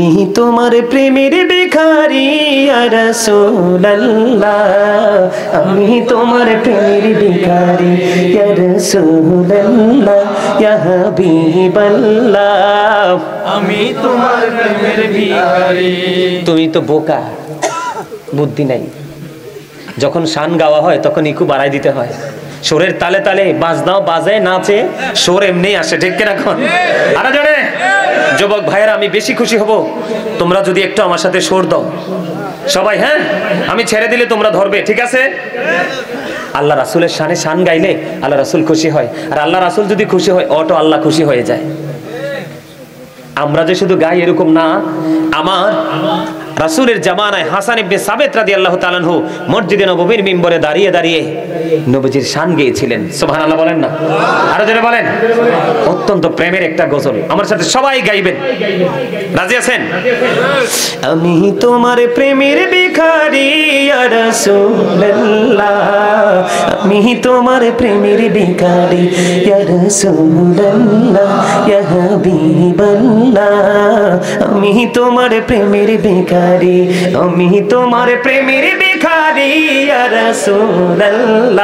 আমি তোমার প্রেমের ভিখারি ইয়া রাসূলুল্লাহ, আমি তোমার প্রেমের ভিখারি ইয়া রাসূলুল্লাহ, ইয়া হাবিবাল্লাহ, আমি তোমার প্রেমের ভিখারি। তুমি তো বোকা, বুদ্ধি নাই। যখন শান গাওয়া হয় তখন ইকু বাড়াই দিতে হয়, সুরের তালে তালে বাজনাও বাজে, নাচে, সুর এমনি আসে, ঠিক কিনা? এখন আরো জোরে যুবক ভাইয়েরা, আমি বেশি খুশি হব তোমরা যদি একটু আমার সাথে সুর দাও সবাই। হ্যাঁ, আমি ছেড়ে দিলে তোমরা ধরবে, ঠিক আছে? আল্লাহ রাসূলের শানে শান গাইলে আল্লাহ রাসূল খুশি হয়, আর আল্লাহ রাসূল যদি খুশি হয় অটো আল্লাহ খুশি হয়ে যায়। আমরা যে শুধু গাই এরকম না, আমার রাসূলের জামানায় হাসান ইবনে সাবিত রাদিয়াল্লাহু তাআলা আনহু মসজিদে নববীর মিম্বরে দাঁড়িয়ে দাঁড়িয়ে নবীজির শান গেয়েছিলেন। সুবহানাল্লাহ বলেন না? আরো জোরে বলেন। অত্যন্ত প্রেমের একটা গজল, আমার সাথে সবাই গাইবেন, রাজি আছেন? আমি তোমার প্রেমের ভিখারি ইয়া রাসূলুল্লাহ, আমি তোমার প্রেমের ভিখারি ইয়া রাসূলুল্লাহ, ইয়া হাবিবাল্লাহ, আমি তোমার প্রেমের ভিখারি, আমি তোমার প্রেমের ভিখারি ইয়া রাসূলুল্লাহ,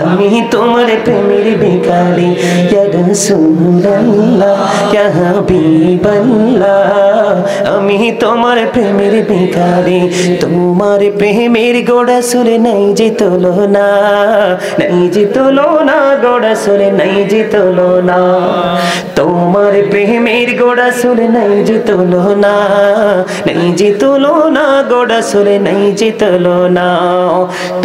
আমি তোমার প্রেমের ভিখারি ইয়া রাসূলুল্লাহ, ইয়া হাবিবাল্লাহ, আমি তোমার প্রেমের ভিখারি। তোমার প্রেমের গোড়া সুরে নাই যে তুলনা, নাই যে তুলনা, গোড়া সুরে নাই যে তুলনা, তোমার প্রেমের গোড়া সুরে নাই যে তুলনা, নাই যে তুলনা, গোড়া সুরে নাই যে তুলনা,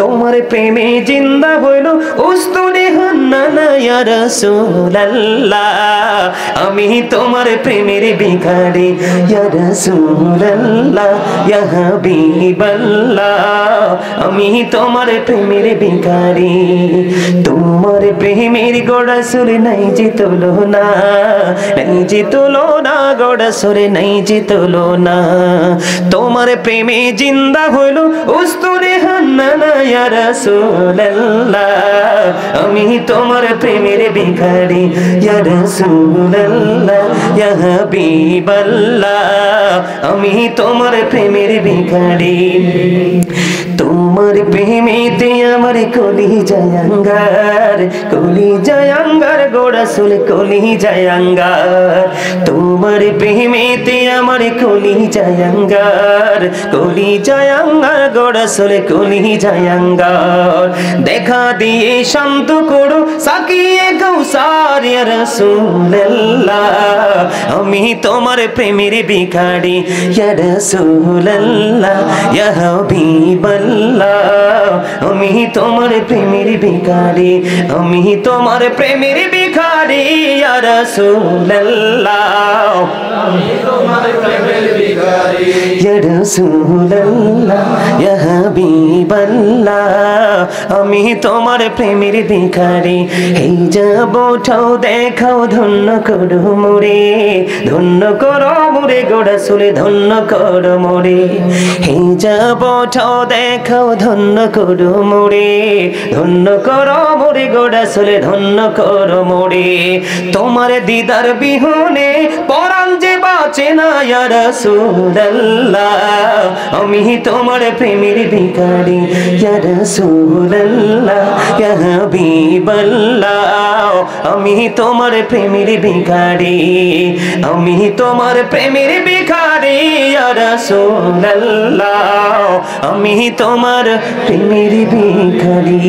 তোমার প্রেমে জিন্দা হইল উস্তুনে হান্নানা ইয়া রাসূলুল্লাহ, আমি তোমার প্রেমের ভিখারি ইয়া রাসূলুল্লাহ, ইয়া হাবিবাল্লাহ, আমি তোমার প্রেমের ভিখারি। তোমার প্রেমের গোড়া সুরে নাই যে তুলনা, নাই যে তুলনা, গোড়া সুরে নাই যে তুলনা, তোমার প্রেমে জিন্দা হইল উস্তুনে হান্নানা ইয়া রাসূলুল্লাহ, আমি তোমার প্রেমের ভিখারি ইয়া রাসূলুল্লাহ, ইয়া হাবিবাল্লাহ, আমি তোমার প্রেমের ভিখারি। তোমার প্রেমেতে আমার কলি জায়াঙ্গার, কলি জায়াঙ্গার, গোড়া সুলে কলি জায়াঙ্গার, তোমার প্রেমেতে আমার কলি জায়াঙ্গার, কলি জায়াঙ্গার, গোড়া সুলে কলি জায়াঙ্গার, দেখা দিয়ে শান্ত করো সাকিয়ে কাউসার ইয়া রাসূলুল্লাহ, আমি তোমার প্রেমের ভিখারি ইয়া রাসূলুল্লাহ, ইয়া হাবিবাল্লাহ, আমি তোমার প্রেমের ভিখারি, আমি তোমার প্রেমের ভিখারি ইয়া রাসূলুল্লাহ, আমি তোমার প্রেমের ভিখারি ইয়া রাসূলুল্লাহ, ইয়া হাবিবাল্লাহ, আমি তোমার প্রেমের ভিখারি। এই যাব ঠাও দেখাও ধন্য করো মোরে, ধন্য করো মোরে গোড়া সুলে ধন্য করো মোরে, এই যাব ঠাও দেখাও ধন্য করো মোরে, ধন্য করো মোরে গোড়া সুলে ধন্য করো মোরে, তোমার দিদার বিহনে পরাণ যে বাঁচে না ইয়া রাসূলুল্লাহ, আমি তোমার প্রেমের ভিখারি ইয়া রাসূলুল্লাহ, ইয়া হাবিবাল্লাহ, আমি তোমার প্রেমের ভিখারি, আমি তোমার প্রেমের ভিখারি ইয়া রাসূলুল্লাহ, আমি তোমার প্রেমের ভিখারি।